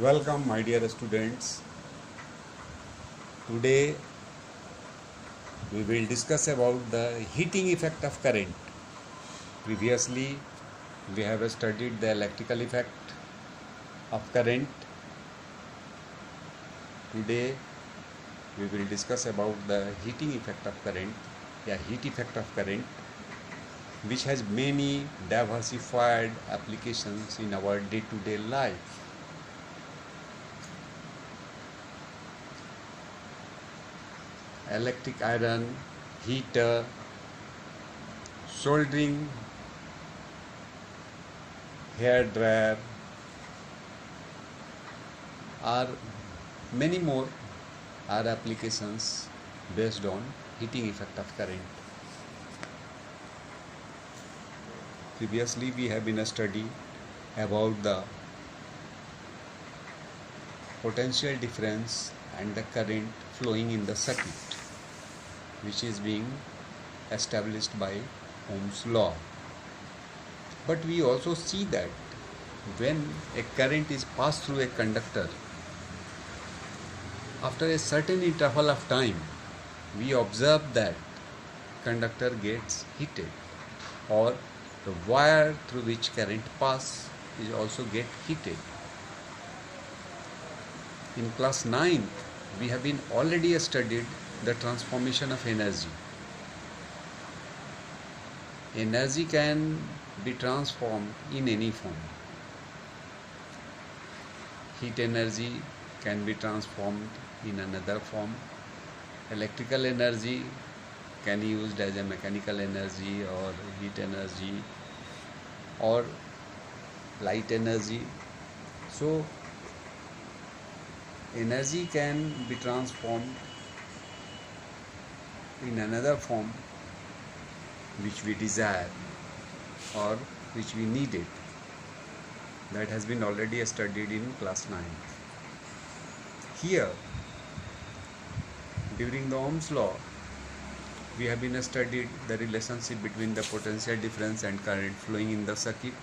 Welcome, my dear students. Today we will discuss about the heating effect of current. Previously, we have studied the electrical effect of current. Today, we will discuss about the heating effect of current, heat effect of current, which has many diversified applications in our day-to-day life. Electric iron, heater, soldering, hair dryer, or many more are applications based on heating effect of current. Previously we have been study about the potential difference and the current flowing in the circuit, which is being established by Ohm's law. But we also see that when a current is passed through a conductor, after a certain interval of time, we observe that conductor gets heated, or the wire through which current passes is also get heated. In class 9, we have been already studied the transformation of energy. Energy can be transformed in any form. Heat energy can be transformed in another form. Electrical energy can be used as a mechanical energy or heat energy or light energy. So energy can be transformed in another form which we desire or which we needed. That has been already studied in class 9. Here, during the Ohm's law, we have been studied the relationship between the potential difference and current flowing in the circuit.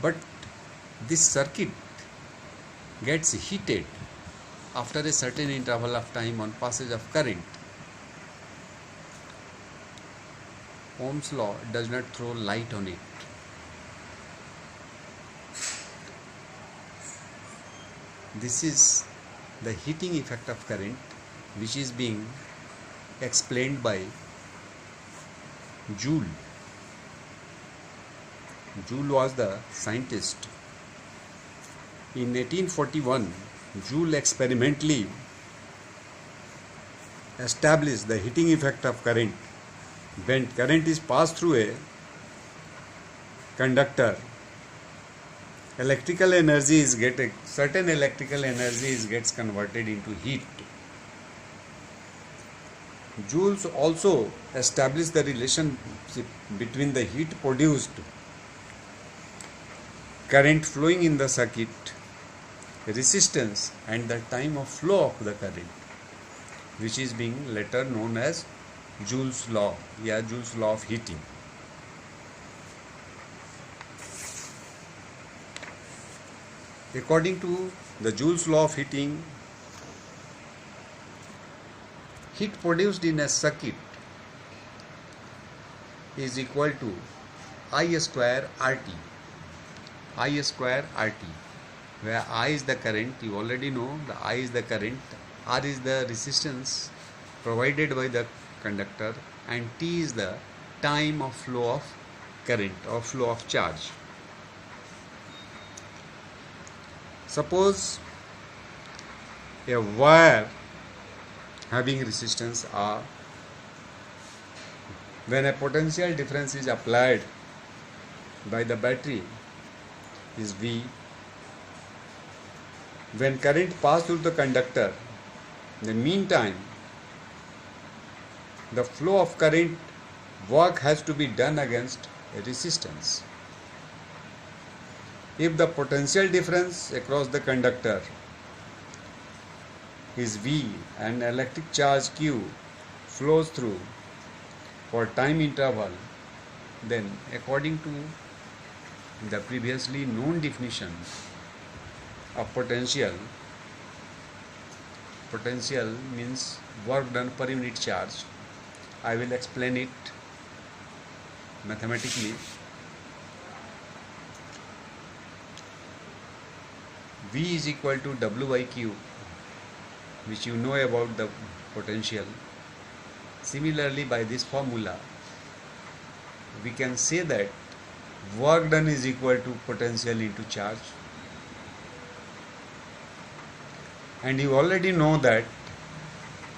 But this circuit gets heated after a certain interval of time on passage of current. Ohm's law does not throw light on it. This is the heating effect of current, which is being explained by Joule. Joule was the scientist. In 1841, Joule experimentally established the heating effect of current. When current is passed through a conductor, electrical energy is certain electrical energy gets converted into heat. Joule also established the relationship between the heat produced, current flowing in the circuit, resistance, and the time of flow of the current, which is being later known as Joule's law, Joule's law of heating. According to the Joule's law of heating, heat produced in a circuit is equal to I square RT. I square RT, where I is the current, you already know the I is the current, R is the resistance provided by the conductor, and T is the time of flow of current or flow of charge. Suppose a wire having resistance R, when a potential difference is applied by the battery is V. When current passes through the conductor, in the meantime, the flow of current work has to be done against a resistance. If the potential difference across the conductor is V and electric charge Q flows through for time interval, then according to the previously known definition of potential. Potential means work done per unit charge. I will explain it mathematically. V is equal to W by Q, which you know about the potential. Similarly, by this formula, we can say that work done is equal to potential into charge. And you already know that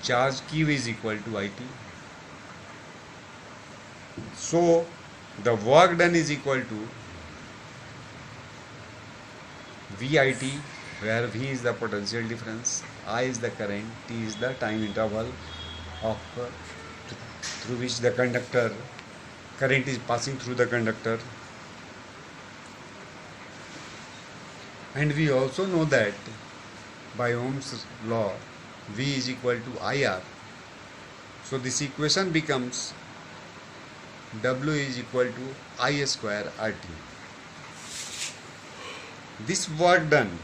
charge Q is equal to IT. So, the work done is equal to VIT, where V is the potential difference, I is the current, T is the time interval through which the current is passing through the conductor. And we also know that by Ohm's law, V is equal to IR. So this equation becomes W is equal to I square RT. This work done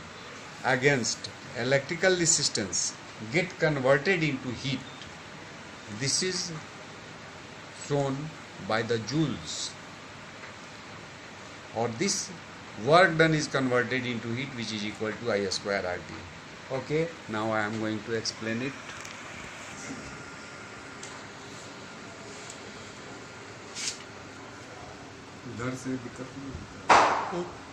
against electrical resistance get converted into heat. This is shown by the joules, or this work done is converted into heat, which is equal to I square RT. Okay, now I am going to explain it. इधर से दिक्कत नहीं होता है।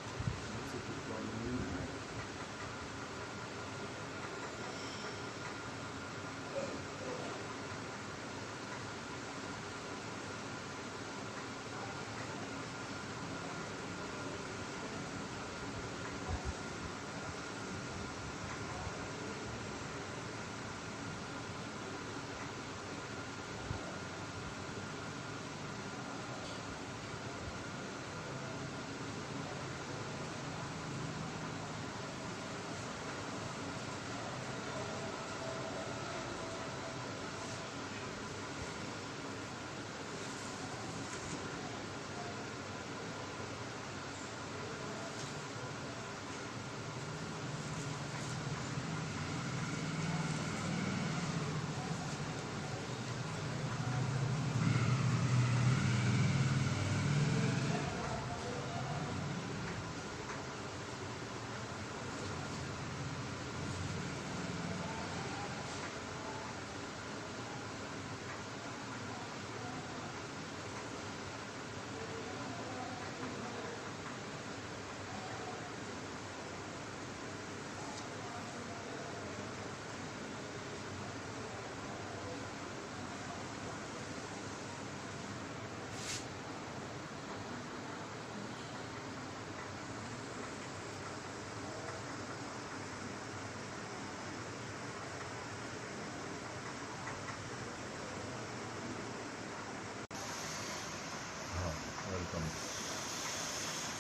Welcome.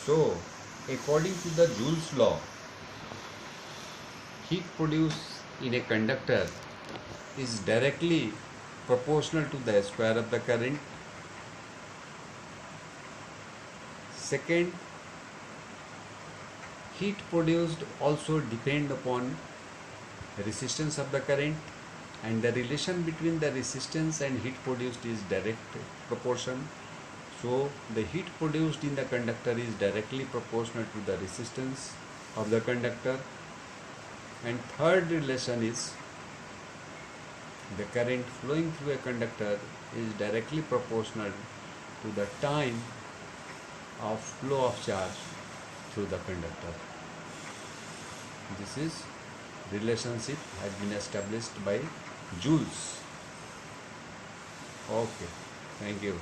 So, according to the Joule's law, heat produced in a conductor is directly proportional to the square of the current. Second, heat produced also depend upon resistance of the current, and the relation between the resistance and heat produced is direct proportion. So the heat produced in the conductor is directly proportional to the resistance of the conductor. And third relation is the current flowing through a conductor is directly proportional to the time of flow of charge through the conductor. This is relationship has been established by Joule's. Okay, thank you.